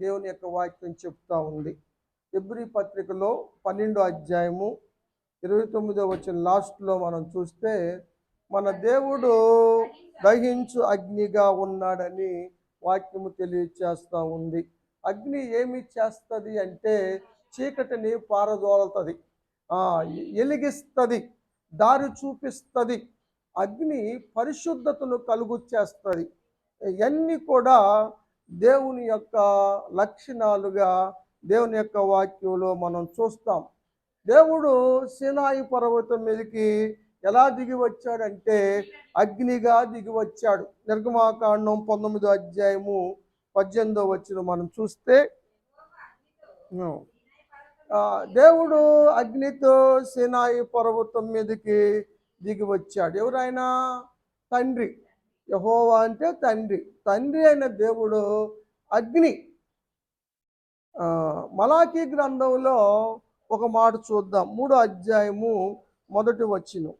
దేవుని యొక్క వాక్యం చెప్తా ఉంది. హెబ్రీ పత్రికలో 12వ అధ్యాయము 29వ వచనం లాస్ట్లో మనం చూస్తే మన దేవుడు దహించు అగ్నిగా ఉన్నాడని వాక్యము తెలియచేస్తూ ఉంది. అగ్ని ఏమి చేస్తుంది అంటే చీకటిని పారదోలుతుంది, ఎలిగిస్తుంది, దారి చూపిస్తుంది. అగ్ని పరిశుద్ధతను కలుగు చేస్తుంది. ఇవన్నీ కూడా దేవుని యొక్క లక్షణాలుగా దేవుని యొక్క వాక్యంలో మనం చూస్తాం. దేవుడు సీనాయి పర్వతం మీదకి ఎలా దిగి వచ్చాడంటే అగ్నిగా దిగి వచ్చాడు. నిర్గమాకాండం 19వ అధ్యాయము 18వ వచనం మనం చూస్తే దేవుడు అగ్నితో సీనాయి పర్వతం మీదకి దిగి వచ్చాడు. ఎవరైనా తండ్రి, యెహోవా అంటే తండ్రి అయిన దేవుడు అగ్ని. మలాకీ గ్రంథంలో ఒక మాట చూద్దాం. 3వ అధ్యాయము 1వ వచనం.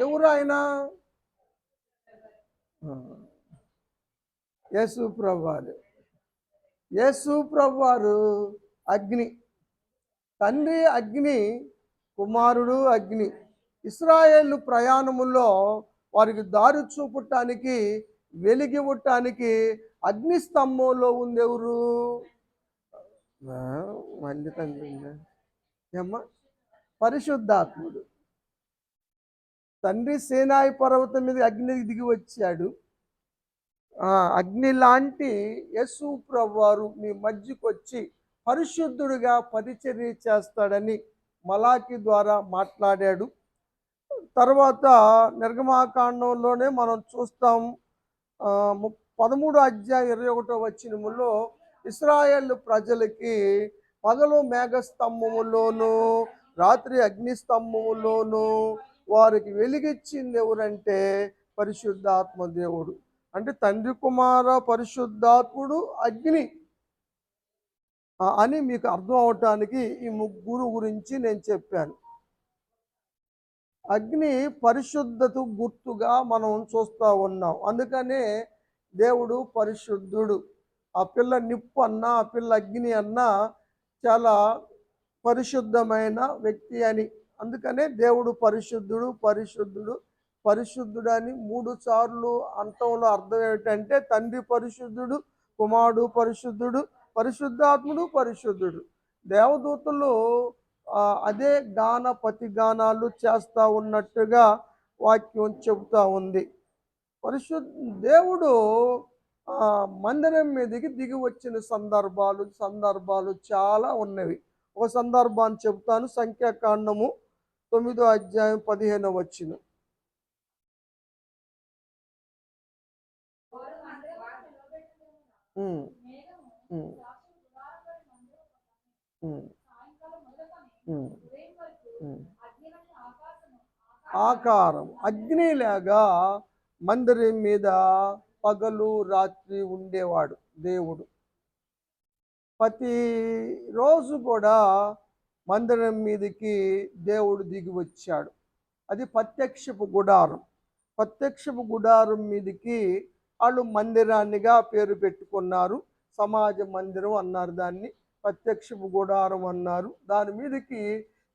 ఎవరు ఆయన? యేసు ప్రభువారు. యేసు ప్రభువారు అగ్ని. తండ్రి అగ్ని, కుమారుడు అగ్ని. ఇశ్రాయేలు ప్రయాణములో వారికి దారి చూపటానికి, వెలిగివ్వటానికి అగ్ని స్తంభంలో ఉండేవారు. మళ్ళీ తండ్రి ఏమ్మా, పరిశుద్ధాత్ముడు. తండ్రి సీనాయి పర్వతం మీద అగ్నికి దిగి వచ్చాడు. అగ్ని లాంటి యేసు ప్రభువారు మీ మధ్యకు వచ్చి పరిశుద్ధుడిగా పరిచర్య చేస్తాడని మలాకి ద్వారా మాట్లాడాడు. తర్వాత నిర్గమాకాండంలోనే మనం చూస్తాం. 13వ అధ్యాయం 21వ వచనములో ఇశ్రాయేలు ప్రజలకి పగలు మేఘస్తంభములోను, రాత్రి అగ్నిస్తంభములోను వారికి వెలిగిచ్చింది ఎవరంటే పరిశుద్ధాత్మ దేవుడు. అంటే తండ్రి, కుమార, పరిశుద్ధాత్ముడు, అగ్ని అని మీకు అర్థం అవటానికి ఈ ముగ్గురు గురించి నేను చెప్పాను. అగ్ని పరిశుద్ధత గుర్తుగా మనం చూస్తూ ఉన్నాం. అందుకనే దేవుడు పరిశుద్ధుడు. ఆ పిల్ల నిప్పు అన్నా, ఆ పిల్ల అగ్ని అన్నా చాలా పరిశుద్ధమైన వ్యక్తి అని. అందుకనే దేవుడు పరిశుద్ధుడు పరిశుద్ధుడు పరిశుద్ధుడు అని 3 సార్లు అంతంలో అర్థం ఏమిటంటే తండ్రి పరిశుద్ధుడు, కుమారుడు పరిశుద్ధుడు, పరిశుద్ధాత్ముడు పరిశుద్ధుడు. దేవదూతలు అదే ప్రతిగానాలు చేస్తూ ఉన్నట్టుగా వాక్యం చెబుతూ ఉంది. దేవుడు మందిరం మీదకి దిగి వచ్చిన సందర్భాలు చాలా ఉన్నవి. ఒక సందర్భాన్ని చెబుతాను. సంఖ్యాకాండము 9వ అధ్యాయం 15వ వచనం. ఆకారం అగ్నిలాగా మందిరం మీద పగలు రాత్రి ఉండేవాడు దేవుడు. ప్రతి రోజు కూడా మందిరం మీదకి దేవుడు దిగి వచ్చాడు. అది ప్రత్యక్షపు గుడారం. ప్రత్యక్షపు గుడారం మీదకి వాళ్ళు మందిరాన్నిగా పేరు పెట్టుకున్నారు. సమాజ మందిరం అన్నారు, దాన్ని ప్రత్యక్షపు గుడారం అన్నారు. దాని మీదకి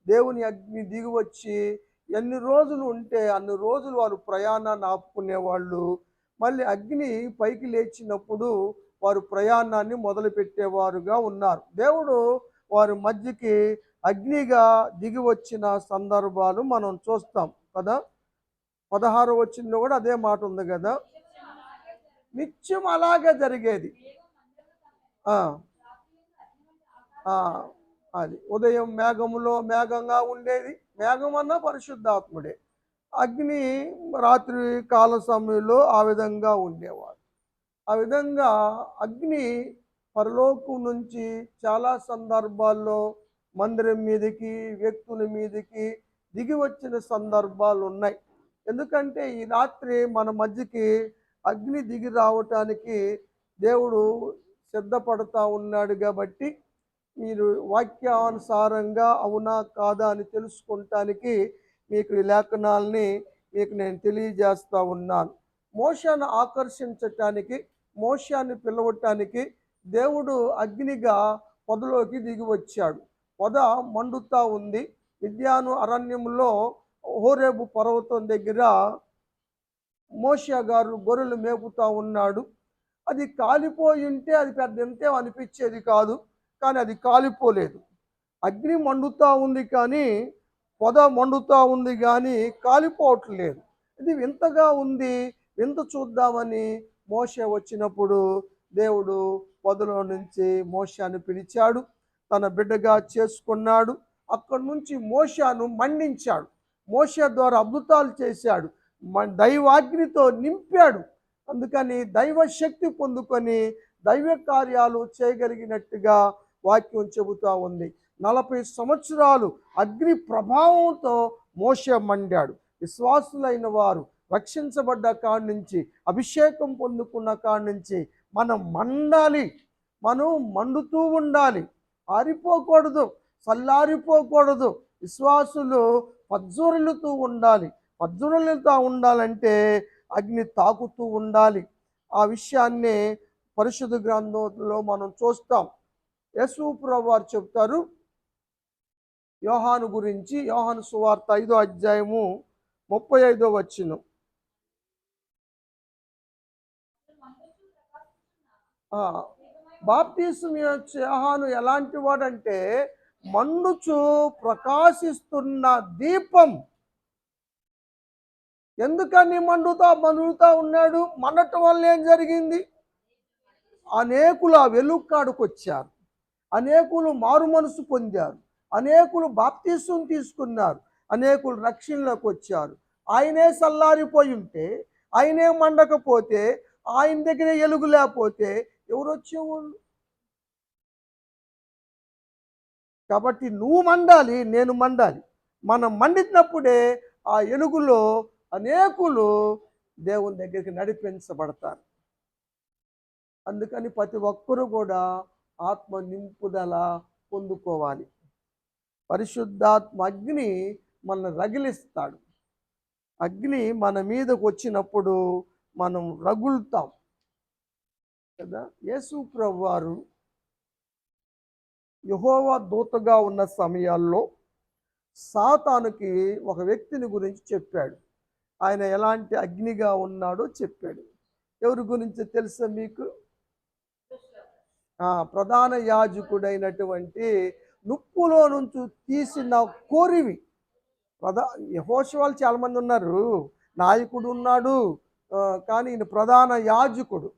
దేవుని అగ్ని దిగి వచ్చి ఎన్ని రోజులు ఉంటే అన్ని రోజులు వారు ప్రయాణాన్ని ఆపుకునేవాళ్ళు. మళ్ళీ అగ్ని పైకి లేచినప్పుడు వారు ప్రయాణాన్ని మొదలుపెట్టేవారుగా ఉన్నారు. దేవుడు వారి మధ్యకి అగ్నిగా దిగి వచ్చిన సందర్భాలు మనం చూస్తాం కదా. 16వ వచనంలో కూడా అదే మాట ఉంది కదా. నిత్యం అలాగే జరిగేది. అది ఉదయం మేఘంగా ఉండేది. మేఘం అన్నా పరిశుద్ధాత్ముడే. అగ్ని రాత్రి కాల సమయంలో ఆ విధంగా ఉండేవాడు. ఆ విధంగా అగ్ని పరలోకం నుంచి చాలా సందర్భాల్లో మందిరం మీదకి, వ్యక్తుల మీదకి దిగి వచ్చిన సందర్భాలు ఉన్నాయి. ఎందుకంటే ఈ రాత్రి మన మధ్యకి అగ్ని దిగి రావటానికి దేవుడు సిద్ధపడతా ఉన్నాడు కాబట్టి మీరు వాక్యానుసారంగా అవునా కాదా అని తెలుసుకుంటానికి మీకు ఈ లేఖనాల్ని మీకు నేను తెలియజేస్తూ ఉన్నాను. మోషేను ఆకర్షించటానికి, మోషేని పిలవటానికి దేవుడు అగ్నిగా పొదలోకి దిగి వచ్చాడు. పొద మండుతా ఉంది. మిద్యాను అరణ్యంలో హోరేబు పర్వతం దగ్గర మోషే గారు గొర్రెలు మేపుతా ఉన్నాడు. అది కాలిపోయి ఉంటే అది పెద్ద ఎంతేం అనిపించేది కాదు, కానీ అది కాలిపోలేదు. అగ్ని మండుతూ ఉంది కానీ, పొద మండుతూ ఉంది కానీ కాలిపోవట్లేదు. ఇది వింతగా ఉంది. వింత చూద్దామని మోషే వచ్చినప్పుడు దేవుడు పొదలో నుంచి మోషేను పిలిచాడు, తన బిడ్డగా చేసుకున్నాడు. అక్కడి నుంచి మోషేను మండించాడు. మోషే ద్వారా అద్భుతాలు చేశాడు, దైవాగ్నితో నింపాడు. అందుకని దైవ శక్తి పొందుకొని దైవ కార్యాలు చేయగలిగినట్టుగా వాక్యం చెబుతూ ఉంది. 40 సంవత్సరాలు అగ్ని ప్రభావంతో మోషే మండాడు. విశ్వాసులైన వారు రక్షించబడ్డ కాడి నుంచి, అభిషేకం పొందుకున్న కాడి నుంచి మనం మండాలి. మనం మండుతూ ఉండాలి, ఆరిపోకూడదు, చల్లారిపోకూడదు. విశ్వాసులు పజ్జురులుతూ ఉండాలి. పజ్జురులుతూ ఉండాలంటే అగ్ని తాకుతూ ఉండాలి. ఆ విషయాన్నే పరిశుద్ధ గ్రంథంలో మనం చూస్తాం. యేసు ప్రభువు వారు చెప్తారు యోహాను గురించి. యోహాను సువార్త 5వ అధ్యాయము 35వ వచనం. బాప్తిస్మం ఇచ్చే యోహాను ఎలాంటి వాడంటే మండుచు ప్రకాశిస్తున్న దీపం. ఎందుకని మండుతా ఉన్నాడు? మండటం వల్ల ఏం జరిగింది? అనేకులు ఆ వెలుక్కాడుకు వచ్చారు, అనేకులు మారు మనసు పొందారు, అనేకులు బాప్తిస్మం తీసుకున్నారు, అనేకులు రక్షణలోకి వచ్చారు. ఆయనే చల్లారిపోయి ఉంటే, ఆయనే మండకపోతే, ఆయన దగ్గర ఎలుగు లేకపోతే ఎవరు వచ్చేవాళ్ళు? కాబట్టి నువ్వు మండాలి, నేను మండాలి. మనం మండినప్పుడే ఆ ఎలుగులో అనేకులు దేవుని దగ్గరికి నడిపించబడతారు. అందుకని ప్రతి ఒక్కరూ కూడా ఆత్మ నింపుదల పొందుకోవాలి. పరిశుద్ధాత్మ అగ్ని మనల్ని రగిలిస్తాడు. అగ్ని మన మీదకు వచ్చినప్పుడు మనం రగులుతాం కదా. యేసు ప్రభువు వారు యెహోవా దూతగా ఉన్న సమయాల్లో సాతానుకి ఒక వ్యక్తిని గురించి చెప్పాడు. ఆయన ఎలాంటి అగ్నిగా ఉన్నాడో చెప్పాడు. ఎవరి గురించి తెలుసా మీకు? ప్రధాన యాజకుడైనటువంటి నుప్పులో నుంచి తీసిన కోరివి. యెహోషువలు చాలామంది ఉన్నారు, నాయకుడు ఉన్నాడు, కానీ ఈయన ప్రధాన యాజకుడు.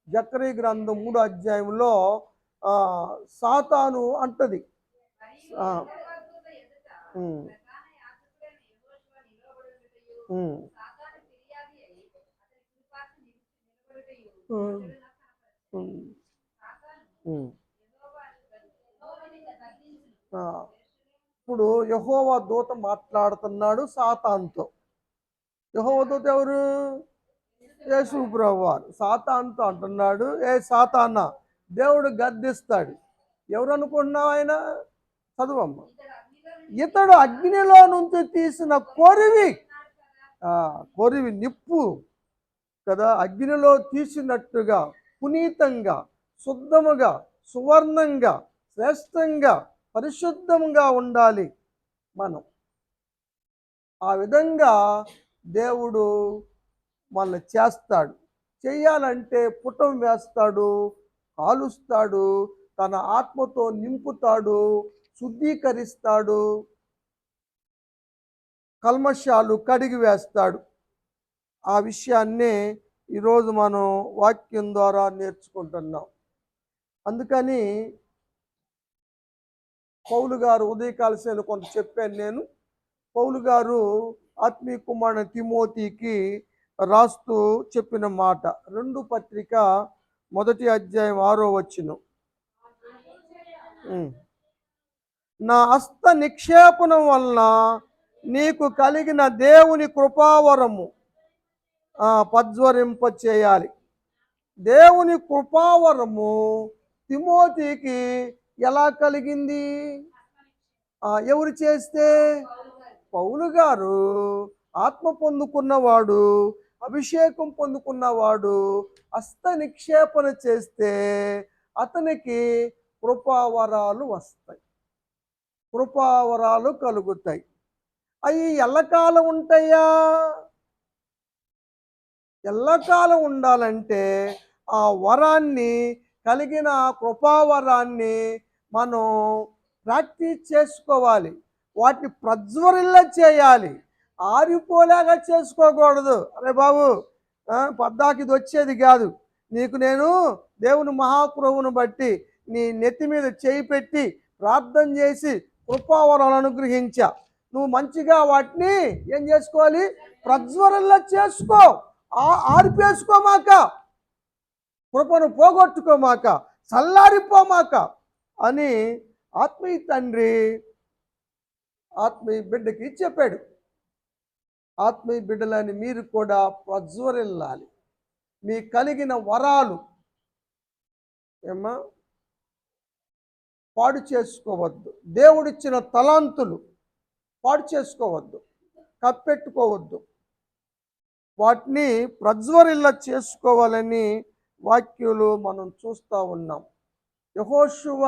జకర్యా గ్రంథం 3వ అధ్యాయంలో సాతాను అంటది, ఇప్పుడు యెహోవా దూత మాట్లాడుతున్నాడు సాతానుతో. యెహోవా దూత ఎవరు? యేసు ప్రభువు వారు సాతానుతో అంటున్నాడు, ఏ సాతానా, దేవుడు గద్దిస్తాడు. ఎవరు అనుకుంటున్నావు? ఆయన చదువమ్మ. ఇతడు అగ్నిలో నుంచి తీసిన కొరివి, కొరివి నిప్పు కదా. అగ్నిలో తీసినట్టుగా పునీతంగా, శుద్ధముగా, సువర్ణంగా, శ్రేష్టంగా, పరిశుద్ధంగా ఉండాలి మనం. ఆ విధంగా దేవుడు మనల్ని చేస్తాడు. చెయ్యాలంటే పుటం వేస్తాడు, కాలుస్తాడు, తన ఆత్మతో నింపుతాడు, శుద్ధీకరిస్తాడు, కల్మషాలు కడిగి వేస్తాడు. ఆ విషయాన్నే ఈరోజు మనం వాక్యం ద్వారా నేర్చుకుంటున్నాం. అందుకని పౌలు గారు ఉదయకాల సేవలో కొంత చెప్పాను నేను. పౌలు గారు ఆత్మీయ కుమారుడు తిమోతికి రాస్తూ చెప్పిన మాట, 2 పత్రిక 1వ అధ్యాయం 6వ వచనం. నా హస్త నిక్షేపణం వలన నీకు కలిగిన దేవుని కృపావరము పజ్వరింప చేయాలి. దేవుని కృపావరము తిమోతికి ఎలా కలిగింది? ఎవరు చేస్తే? పౌలు గారు ఆత్మ పొందుకున్నవాడు, అభిషేకం పొందుకున్నవాడు హస్త నిక్షేపణ చేస్తే అతనికి కృపావరాలు వస్తాయి, కృపావరాలు కలుగుతాయి. అవి ఎల్లకాలం ఉంటాయా? ఎల్లకాలం ఉండాలంటే ఆ వరాన్ని, కలిగిన కృపావరాన్ని మనం ప్రాక్టీస్ చేసుకోవాలి, వాటిని ప్రజ్వరిల్ల చేయాలి, ఆరిపోలేగా చేసుకోకూడదు. అరే బాబు, పద్దాకి ఇది వచ్చేది కాదు, నీకు నేను దేవుని మహాకృపను బట్టి నీ నెత్తి మీద చేయి పెట్టి ప్రార్థన చేసి కృపావరాలు అనుగ్రహించా, నువ్వు మంచిగా వాటిని ఏం చేసుకోవాలి? ప్రజ్వరిల్ల చేసుకో, ఆరిపేసుకోమాక, కృపను పోగొట్టుకోమాక, చల్లారిపోమాక అని ఆత్మీయ తండ్రి ఆత్మీయ బిడ్డకి చెప్పాడు. ఆత్మీయ బిడ్డలని మీరు కూడా ప్రజ్వరిల్లాలి. మీ కలిగిన వరాలు పాడు చేసుకోవద్దు, దేవుడిచ్చిన తలాంతులు పాడు చేసుకోవద్దు, కప్పెట్టుకోవద్దు, వాటిని ప్రజ్వరిల్ల చేసుకోవాలని వాక్యులు మనం చూస్తూ ఉన్నాం. యెహోషువ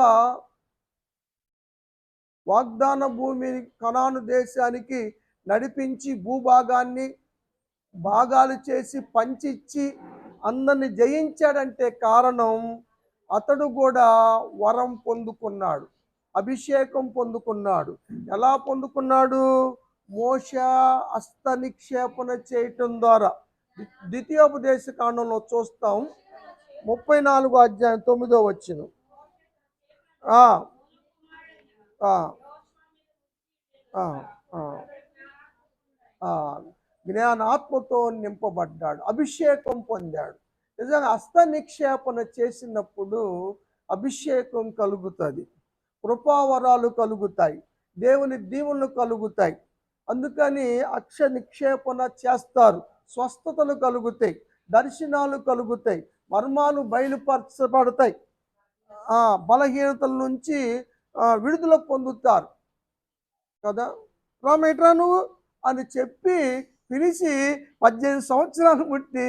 వాగ్దాన భూమి కనాను దేశానికి నడిపించి భూభాగాన్ని భాగాలు చేసి పంచిచ్చి అందరిని జయించాడంటే కారణం అతడు కూడా వరం పొందుకున్నాడు, అభిషేకం పొందుకున్నాడు. ఎలా పొందుకున్నాడు? మోషే హస్త నిక్షేపణ చేయటం ద్వారా. ద్వితీయోపదేశ కాండంలో చూస్తాం, 34వ అధ్యాయం 9వ వచనం. జ్ఞానాత్మతో నింపబడ్డాడు, అభిషేకం పొందాడు. నిజంగా హస్త నిక్షేపణ చేసినప్పుడు అభిషేకం కలుగుతుంది, కృపావరాలు కలుగుతాయి, దేవుని దీవెనలు కలుగుతాయి. అందుకని అక్ష నిక్షేపణ చేస్తారు, స్వస్థతలు కలుగుతాయి, దర్శనాలు కలుగుతాయి, మర్మాలు బయలుపరచబడతాయి, బలహీనతల నుంచి విడుదల పొందుతారు కదా. రామేట్రా నువ్వు అని చెప్పి పిలిచి 18 సంవత్సరాలు ముట్టి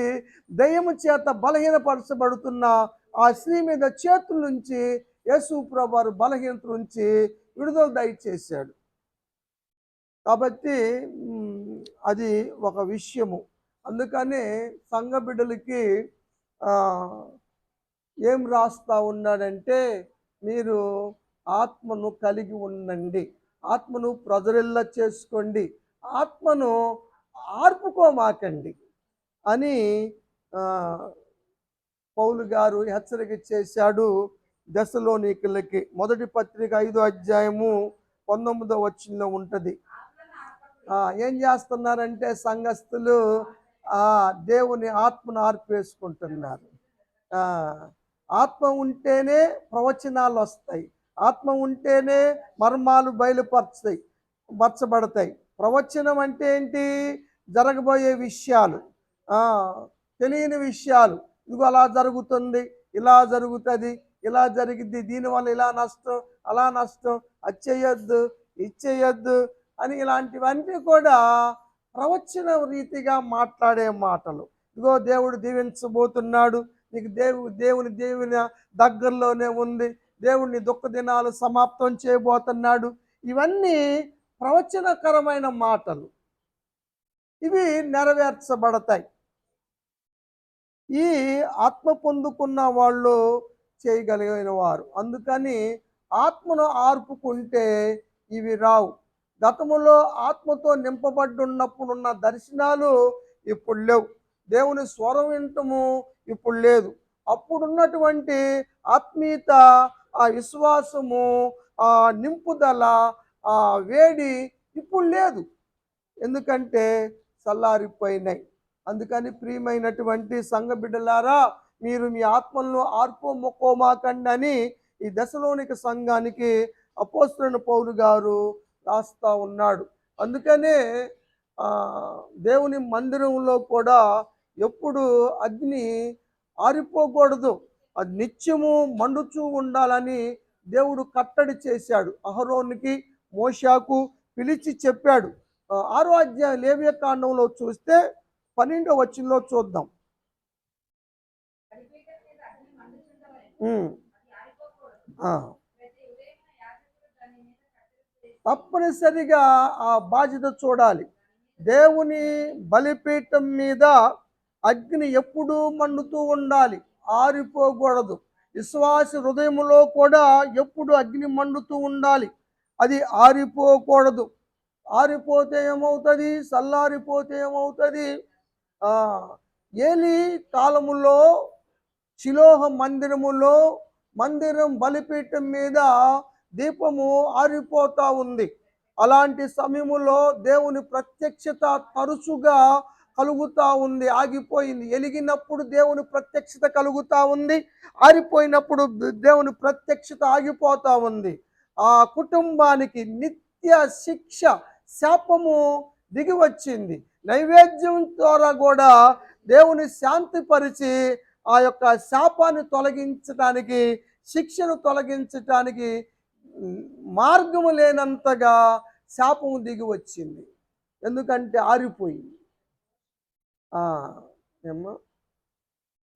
దయ్యము చేత బలహీనపరచబడుతున్న ఆ స్త్రీ మీద చేతుల నుంచి యేసు ప్రభువారు బలహీనత నుంచి విడుదల దయచేశాడు. కాబట్టి అది ఒక విషయము. అందుకనే సంఘ బిడ్డలకి ఏం రాస్తా ఉన్నాడంటే, మీరు ఆత్మను కలిగి ఉండండి, ఆత్మను ప్రజరిల్ల చేసుకోండి, ఆత్మను ఆర్పుకోమాకండి అని పౌలు గారు హెచ్చరిక చేశాడు దెస్సలోనికీయులకి. మొదటి పత్రిక 5వ అధ్యాయము 19వ వచనంలో ఉంటుంది. ఏం చేస్తున్నారంటే సంఘస్థులు దేవుని ఆత్మను ఆర్పేసుకుంటున్నారు. ఆత్మ ఉంటేనే ప్రవచనాలు వస్తాయి, ఆత్మ ఉంటేనే మర్మాలు బయలుపరచబడతాయి. ప్రవచనం అంటే ఏంటి? జరగబోయే విషయాలు, తెలియని విషయాలు. ఇదిగో అలా జరుగుతుంది, ఇలా జరుగుతుంది, ఇలా జరిగిద్ది, దీనివల్ల ఇలా నష్టం, అలా నష్టం, అది చేయొద్దు, ఇది చేయొద్దు అని ఇలాంటివన్నీ కూడా ప్రవచన రీతిగా మాట్లాడే మాటలు. ఇదిగో దేవుడు దీవించబోతున్నాడు, నీకు దేవుని దగ్గరలోనే ఉంది, దేవుడిని దుఃఖ దినాలు సమాప్తం చేయబోతున్నాడు. ఇవన్నీ ప్రవచనకరమైన మాటలు, ఇవి నెరవేర్చబడతాయి. ఈ ఆత్మ పొందుకున్న వాళ్ళు చేయగలిగిన వారు. అందుకని ఆత్మను ఆర్పుకుంటే ఇవి రావు. గతములో ఆత్మతో నింపబడ్డున్నప్పుడున్న దర్శనాలు ఇప్పుడు లేవు, దేవుని స్వరం వింటము ఇప్పుడు లేదు, అప్పుడున్నటువంటి ఆత్మీయత, ఆ విశ్వాసము, ఆ నింపుదల, ఆ వేడి ఇప్పుడు లేదు, ఎందుకంటే చల్లారిపోయినాయి. అందుకని ప్రియమైనటువంటి సంఘ బిడ్డలారా, మీరు మీ ఆత్మలను ఆర్పుకోమాకండి అని ఈ దెస్సలోనిక సంఘానికి అపోస్తలుడైన పౌలు గారు రాస్తా ఉన్నాడు. అందుకనే దేవుని మందిరంలో కూడా ఎప్పుడు అగ్ని ఆరిపోకూడదు, అది నిత్యము మండుచూ ఉండాలని దేవుడు కట్టడి చేశాడు. అహరోనుకి మోషాకు పిలిచి చెప్పాడు. 6వ అధ్యాయం లేవియకాండంలో చూస్తే 12వ వచనంలో చూద్దాం. ఆ, తప్పనిసరిగా ఆ బాధ్యత చూడాలి. దేవుని బలిపీఠం మీద అగ్ని ఎప్పుడూ మండుతూ ఉండాలి, ఆరిపోకూడదు. విశ్వాస హృదయంలో కూడా ఎప్పుడు అగ్ని మండుతూ ఉండాలి, అది ఆరిపోకూడదు. ఆరిపోతే ఏమవుతుంది? చల్లారిపోతే ఏమవుతుంది? ఆ ఏలి కాలములో శిలోహ మందిరం బలిపీఠం మీద దీపము ఆరిపోతా ఉంది. అలాంటి సమయములో దేవుని ప్రత్యక్షత తరచుగా కలుగుతూ ఉంది. ఆగిపోయింది. వెలిగినప్పుడు దేవుని ప్రత్యక్షత కలుగుతూ ఉంది, ఆరిపోయినప్పుడు దేవుని ప్రత్యక్షత ఆగిపోతూ ఉంది. ఆ కుటుంబానికి నిత్య శిక్ష, శాపము దిగి వచ్చింది. నైవేద్యం ద్వారా కూడా దేవుని శాంతిపరిచి ఆ యొక్క శాపాన్ని తొలగించడానికి, శిక్షను తొలగించటానికి మార్గము లేనంతగా శాపము దిగి వచ్చింది. ఎందుకంటే ఆరిపోయింది. ఏమ్మా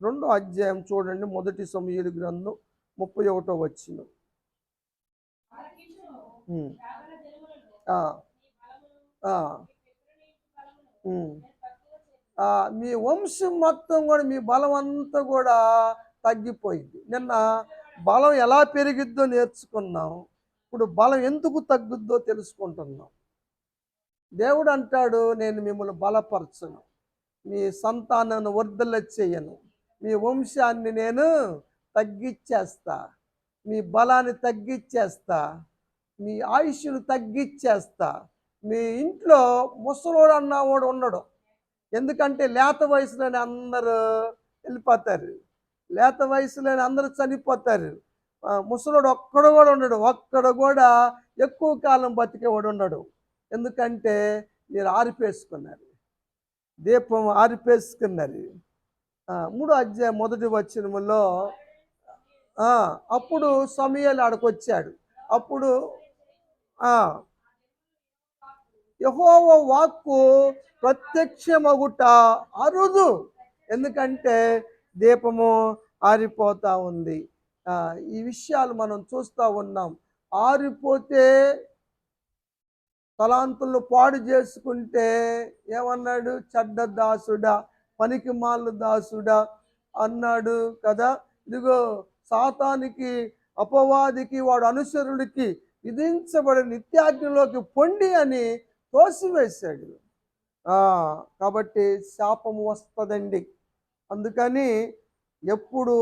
2వ అధ్యాయం చూడండి, 1 సమూయేలు గ్రంథం 31వ వచనం. మీ వంశం మొత్తం కూడా, మీ బలం అంతా కూడా తగ్గిపోయింది. నిన్న బలం ఎలా పెరిగిద్దో నేర్చుకున్నాం, ఇప్పుడు బలం ఎందుకు తగ్గుద్దో తెలుసుకుంటున్నాం. దేవుడు అంటాడు, నేను మిమ్మల్ని బలపరచను, మీ సంతానాన్ని వర్ధల చేయను, మీ వంశాన్ని నేను తగ్గిచ్చేస్తా, మీ బలాన్ని తగ్గిచ్చేస్తా, మీ ఆయుష్ను తగ్గిచ్చేస్తా. మీ ఇంట్లో ముసలోడు అన్నవాడు ఉండడు. ఎందుకంటే లేత వయసులోనే అందరూ వెళ్ళిపోతారు, లేత వయసులోనే అందరూ చనిపోతారు. ముసలోడు ఒక్కడు కూడా ఉండడు, ఒక్కడు కూడా ఎక్కువ కాలం బతికేవాడు ఉండడు. ఎందుకంటే మీరు ఆరిపేసుకున్నారు, దీపం ఆరిపేసుకున్నారు. 3వ అధ్యాయం 1వ వచనములో అప్పుడు సమూయేలు ఆడకొచ్చాడు. అప్పుడు యెహోవా వాక్కు ప్రత్యక్షమగుట అరుదు, ఎందుకంటే దీపము ఆరిపోతా ఉంది. ఈ విషయాలు మనం చూస్తూ ఉన్నాం. ఆరిపోతే తలాంతులు పాడు చేసుకుంటే ఏమన్నాడు? చెడ్డ దాసుడా, పనికి మాల దాసుడా అన్నాడు కదా. ఇదిగో సాతానికి, అపవాదికి, వాడు అనుసరుడికి విధించబడిన నిత్యాగ్నిలోకి పొండి అని తోసివేశాడు. కాబట్టి శాపము వస్తుందండి. అందుకని ఎప్పుడు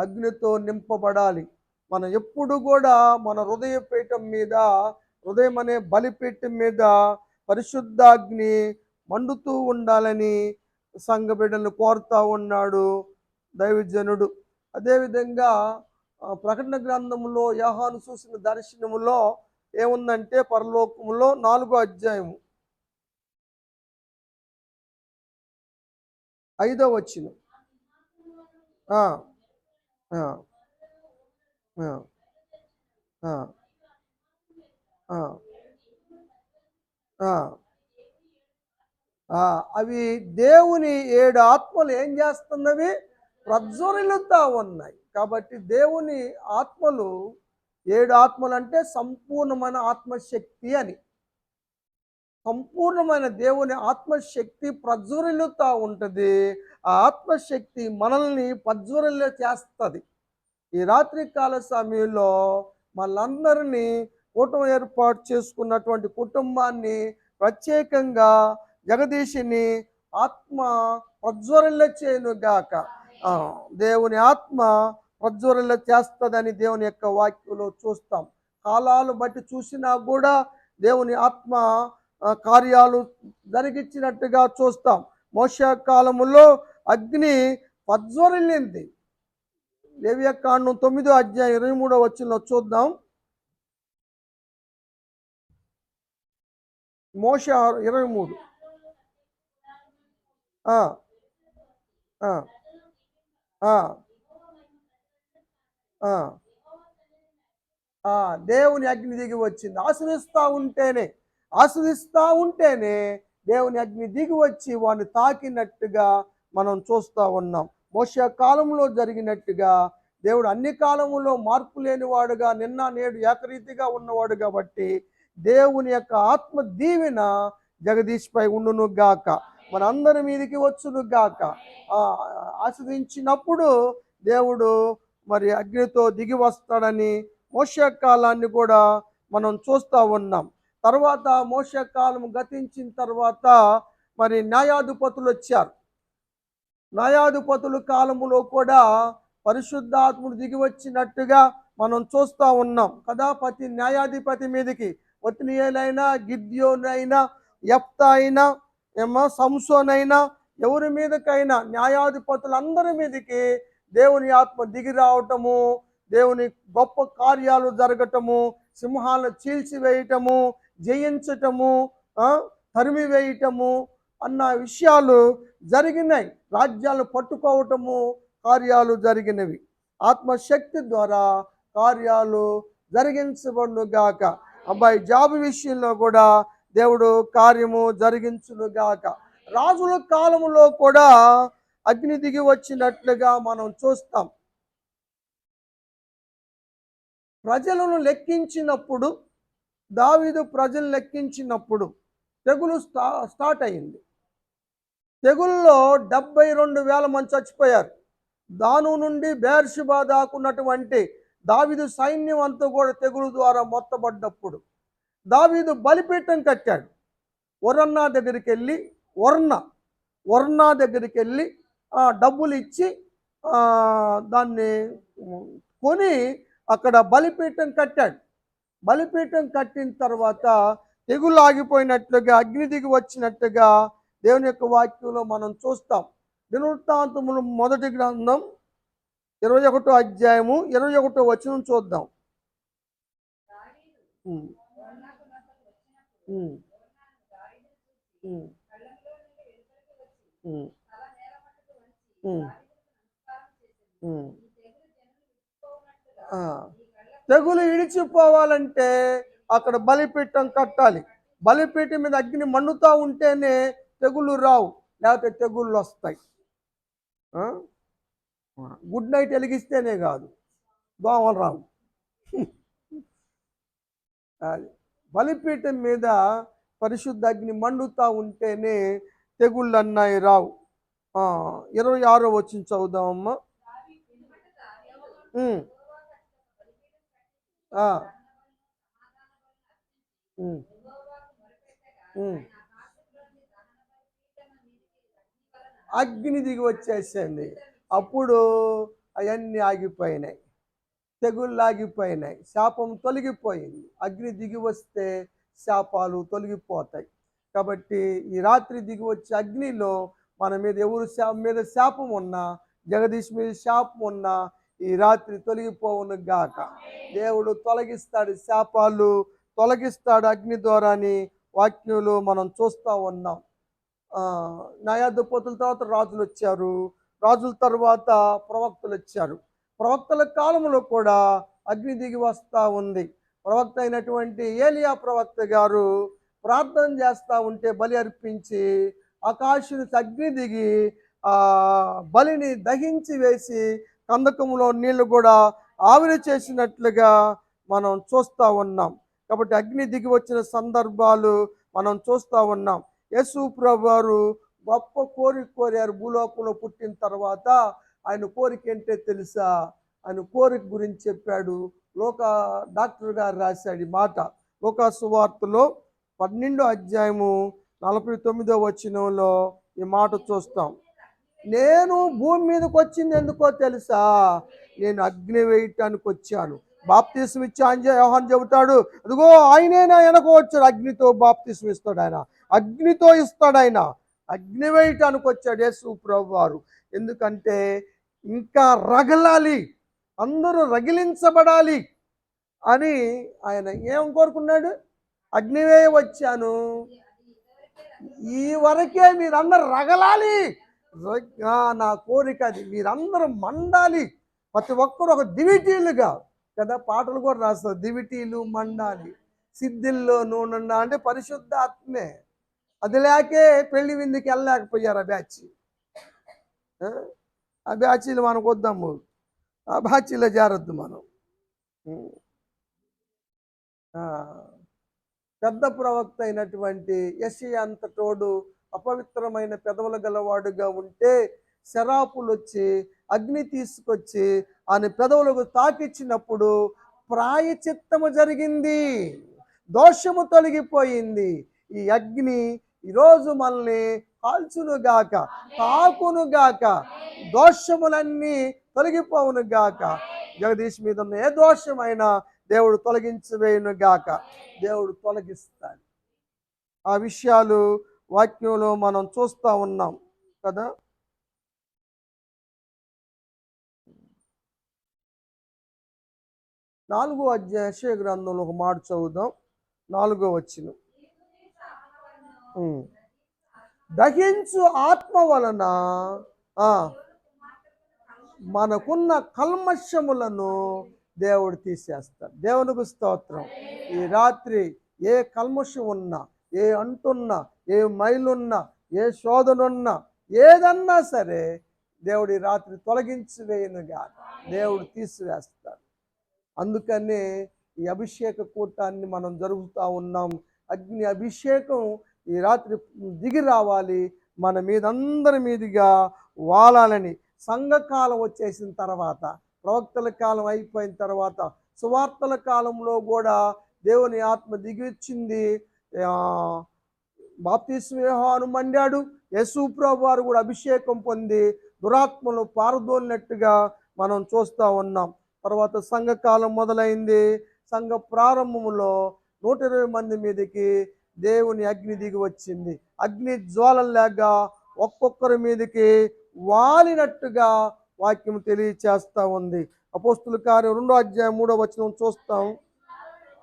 అగ్నితో నింపబడాలి. మనం ఎప్పుడు కూడా మన హృదయపీఠం మీద, హృదయం అనే బలిపీఠం మీద పరిశుద్ధాగ్ని మండుతూ ఉండాలని సంఘ బిడ్డలను కోరుతూ ఉన్నాడు దైవజనుడు. అదేవిధంగా ప్రకటన గ్రంథంలో యోహాను చూసిన దర్శనములో ఏముందంటే, పరలోకములో 4వ అధ్యాయము 5వ వచనం. అవి దేవుని 7 ఆత్మలు ఏం చేస్తున్నవి? ప్రజ్వరిల్లుతా ఉన్నాయి. కాబట్టి దేవుని ఆత్మలు, 7 ఆత్మలు అంటే సంపూర్ణమైన ఆత్మశక్తి అని. సంపూర్ణమైన దేవుని ఆత్మశక్తి ప్రజ్వరిల్లుతూ ఉంటుంది. ఆ ఆత్మశక్తి మనల్ని ప్రజ్వరిల్ల చేస్తుంది. ఈ రాత్రికాల సమయంలో మనందరినీ కూటమి ఏర్పాటు చేసుకున్నటువంటి కుటుంబాన్ని, ప్రత్యేకంగా జగదీశుని ఆత్మ ప్రజ్వరిల్ల చేయనుగాక. దేవుని ఆత్మ ప్రజ్వరిల్ల చేస్తుందని దేవుని యొక్క వాక్యంలో చూస్తాం. కాలాలు బట్టి చూసినా కూడా దేవుని ఆత్మ కార్యాలు జరిగించినట్టుగా చూస్తాం. మోషే కాలములో అగ్ని ప్రజ్వరిల్లింది. లేవియాకాండం 9వ అధ్యాయం 23వ వచనంలో చూద్దాం. మోషే 23. దేవుని అగ్ని దిగి వచ్చింది. ఆశ్రయిస్తూ ఉంటేనే దేవుని అగ్ని దిగి వచ్చి వాడిని తాకినట్టుగా మనం చూస్తూ ఉన్నాం. మోషే కాలంలో జరిగినట్టుగా దేవుడు అన్ని కాలములో మార్పు లేనివాడుగా నిన్న నేడు ఏకరీతిగా ఉన్నవాడు కాబట్టి దేవుని యొక్క ఆత్మ దీవెన జగదీష్పై ఉండును గాక, మనందరి మీదకి వచ్చును గాక. ఆశ్రయించినప్పుడు దేవుడు మరి అగ్నితో దిగి వస్తాడని మోషే కాలాన్ని కూడా మనం చూస్తూ ఉన్నాం. తర్వాత మోషే కాలం గతించిన తర్వాత మరి న్యాయాధిపతులు వచ్చారు. న్యాయాధిపతుల కాలములో కూడా పరిశుద్ధాత్ముడు దిగి వచ్చినట్టుగా మనం చూస్తూ ఉన్నాం కదా. ప్రతి న్యాయాధిపతి మీదకి ఒత్నియేలైనా, గిద్యోనైనా, యెఫ్తా అయినా, సంసోనైనా, ఎవరి మీదకైనా న్యాయాధిపతులందరి మీదకి దేవుని ఆత్మ దిగి రావటము, దేవుని గొప్ప కార్యాలు జరగటము, సింహాలను చీల్చివేయటము, జయించటము, తరిమివేయటము అన్న విషయాలు జరిగినాయి. రాజ్యాలు పట్టుకోవటము కార్యాలు జరిగినవి. ఆత్మశక్తి ద్వారా కార్యాలు జరిగించబడును గాక. అబ్బాయి జాబు విషయంలో కూడా దేవుడు కార్యము జరిగించును గాక. రాజుల కాలములో కూడా అగ్ని దిగి వచ్చినట్లుగా మనం చూస్తాం. ప్రజలను లెక్కించినప్పుడు, దావీదు ప్రజలు లెక్కించినప్పుడు తెగులు స్టార్ట్ అయింది. తెగుల్లో 72,000 మంది చచ్చిపోయారు. దాను నుండి బేర్షిబా దాకున్నటువంటి దావీదు సైన్యం అంతా కూడా తెగులు ద్వారా మొత్తబడ్డప్పుడు దావీదు బలిపీఠం కట్టాడు. ఒరన్నా దగ్గరికి వెళ్ళి వర్ణ దగ్గరికి వెళ్ళి డబ్బులు ఇచ్చి దాన్ని కొని అక్కడ బలిపీఠం కట్టాడు. బలిపీఠం కట్టిన తర్వాత తెగులు ఆగిపోయినట్లుగా, అగ్ని దిగి వచ్చినట్టుగా దేవుని యొక్క వాక్యంలో మనం చూస్తాం. దినవృత్తాంతములు మొదటి గ్రంథం 21వ అధ్యాయము 21వ వచనం చూద్దాం. తెగులు ఇడిచిపోవాలంటే అక్కడ బలిపీఠం కట్టాలి. బలిపీఠం మీద అగ్ని మండుతూ ఉంటేనే తెగులు రావు, లేకపోతే తెగుళ్ళు వస్తాయి. గుడ్ నైట్ వెలిగిస్తేనే కాదు, దోమలు రావు. బలిపీఠం మీద పరిశుద్ధ అగ్ని మండుతూ ఉంటేనే తెగుళ్ళు అన్నాయి రావు. 26వ వచనం చదువుదామమ్మా. అగ్ని దిగి వచ్చేసింది. అప్పుడు అవన్నీ ఆగిపోయినాయి, తెగుళ్ళు ఆగిపోయినాయి, శాపం తొలగిపోయింది. అగ్ని దిగి వస్తే శాపాలు తొలగిపోతాయి. కాబట్టి ఈ రాత్రి దిగి వచ్చే అగ్నిలో మన మీద ఎవరు మీద శాపం ఉన్నా, జగదీష్ మీద శాపం ఉన్నా ఈ రాత్రి తొలగిపోవును గాక. దేవుడు తొలగిస్తాడు, శాపాలు తొలగిస్తాడు అగ్ని ద్వారాని వాక్యంలో మనం చూస్తూ ఉన్నాం. న్యాయాధిపతుల తర్వాత రాజులు వచ్చారు. రాజుల తర్వాత ప్రవక్తలు వచ్చారు. ప్రవక్తల కాలంలో కూడా అగ్ని దిగి వస్తూ ఉంది. ప్రవక్త అయినటువంటి ఏలియా ప్రవక్త గారు ప్రార్థన చేస్తూ ఉంటే బలి అర్పించి ఆకాశం నుంచి అగ్ని దిగి బలిని దహించి వేసి కందకంలో నీళ్లు కూడా ఆవిరి చేసినట్లుగా మనం చూస్తూ ఉన్నాం. కాబట్టి అగ్ని దిగి వచ్చిన సందర్భాలు మనం చూస్తూ ఉన్నాం. యేసు ప్రభు వారు గొప్ప కోరిక కోరారు. భూలోకంలో పుట్టిన తర్వాత ఆయన కోరిక ఏంటో తెలుసా? ఆయన కోరిక గురించి చెప్పాడు. డాక్టర్ గారు రాశాడు ఈ మాట. లోకా సువార్తలో 12వ అధ్యాయము 49వ వచనంలో ఈ మాట చూస్తాం. నేను భూమి మీదకి వచ్చింది ఎందుకో తెలుసా? నేను అగ్ని వేయటానికి వచ్చాను. బాప్తిసం ఇచ్చి యోహాను చెబుతాడు, అదిగో ఆయనే నా వెనక వచ్చాడు, అగ్నితో బాప్తిసం ఇస్తాడు ఆయన, అగ్నితో ఇస్తాడు ఆయన. అగ్ని వేయటానికి వచ్చాడు యేసు ప్రభు వారు. ఎందుకంటే ఇంకా రగలాలి, అందరూ రగిలించబడాలి అని ఆయన ఏం కోరుకున్నాడు? అగ్నివేయ వచ్చాను, ఈ వరకే మీరందరూ రగలాలి, నా కోరిక అది, మీరందరూ మండాలి, ప్రతి ఒక్కరు ఒక దివిటీలుగా కదా, పాటలు కూడా రాస్తారు. దివిటీలు మండాలి సిద్ధిల్లో నూనె అంటే పరిశుద్ధ ఆత్మే. అది లేకే పెళ్లి విందుకి వెళ్ళలేకపోయారు ఆ బ్యాచ్. ఆ బ్యాచీలు మనకు వద్దాము, ఆ బ్యాచీలో చేరొద్దు మనం. ఆ, పెద్ద ప్రవక్త అయినటువంటి యెషయా అంతటోడు అపవిత్రమైన పెదవులు గలవాడుగా ఉంటే శరాపులు వచ్చి అగ్ని తీసుకొచ్చి ఆయన పెదవులకు తాకిచ్చినప్పుడు ప్రాయచిత్తము జరిగింది, దోషము తొలగిపోయింది. ఈ అగ్ని ఈరోజు మనల్ని కాల్చునుగాక, తాకునుగాక, దోషములన్నీ తొలగిపోవునుగాక. జగదీష్ మీద ఉన్న ఏ దోషమైనా దేవుడు తొలగించవేయునుగాక. దేవుడు తొలగిస్తాడు. ఆ విషయాలు వాక్యంలో మనం చూస్తూ ఉన్నాం కదా. 4వ అధ్యాయ యెషయా గ్రంథంలో ఒక మాట చదువుదాం. 4వ వచనం. దహించు ఆత్మ వలన మనకున్న కల్మషములను దేవుడు తీసేస్తాడు. దేవునికి స్తోత్రం. ఈ రాత్రి ఏ కల్మషం ఉన్నా, ఏ అంటున్నా, ఏ మైలున్నా, ఏ శోధనున్నా, ఏదన్నా సరే దేవుడు ఈ రాత్రి తొలగించి వేయనుగా దేవుడు తీసివేస్తాడు. అందుకనే ఈ అభిషేక కూటాన్ని మనం జరుగుతూ ఉన్నాం. అగ్ని అభిషేకం ఈ రాత్రి దిగి రావాలి, మన మీద అందరి మీదుగా వాలాలని. సంఘకాలం వచ్చేసిన తర్వాత, ప్రవక్తల కాలం అయిపోయిన తర్వాత, సువార్తల కాలంలో కూడా దేవుని ఆత్మ దిగి వచ్చింది. బాప్తిస్మ యోహాను మండాడు, యేసు ప్రభువు వారు కూడా అభిషేకం పొంది దురాత్మలు పారదోలినట్టుగా మనం చూస్తూ ఉన్నాం. తర్వాత సంఘకాలం మొదలైంది. సంఘ ప్రారంభంలో 120 మంది మీదకి దేవుని అగ్ని దిగి వచ్చింది. అగ్ని జ్వాలలాగా ఒక్కొక్కరి మీదకి వాలినట్టుగా వాక్యం తెలియచేస్తూ ఉంది. అపోస్తుల కార్యం 2వ అధ్యాయం 3వ వచనం చూస్తాం.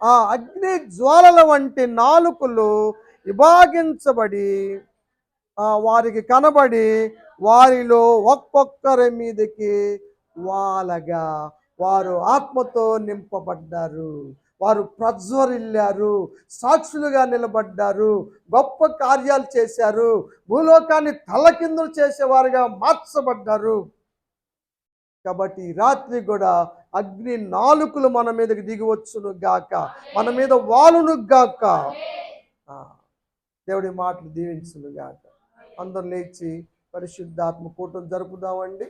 ఆ అగ్ని జ్వాలల వంటి నాలుకలు విభాగించబడి వారికి కనబడి వారిలో ఒక్కొక్కరి మీదకి వాలగా వారు ఆత్మతో నింపబడ్డారు. వారు ప్రజ్వరిల్లారు, సాక్షులుగా నిలబడ్డారు, గొప్ప కార్యాలు చేశారు, భూలోకాన్ని తలకిందులు చేసేవారుగా మార్చబడ్డారు. కాబట్టి రాత్రి కూడా అగ్ని నాలుకలు మన మీదకి దిగివచ్చును గాక, మన మీద వాలును గాక. దేవుడి మాటలు దీవించును గాక. అందరూ లేచి పరిశుద్ధాత్మ కూటం జరుపుదామండి.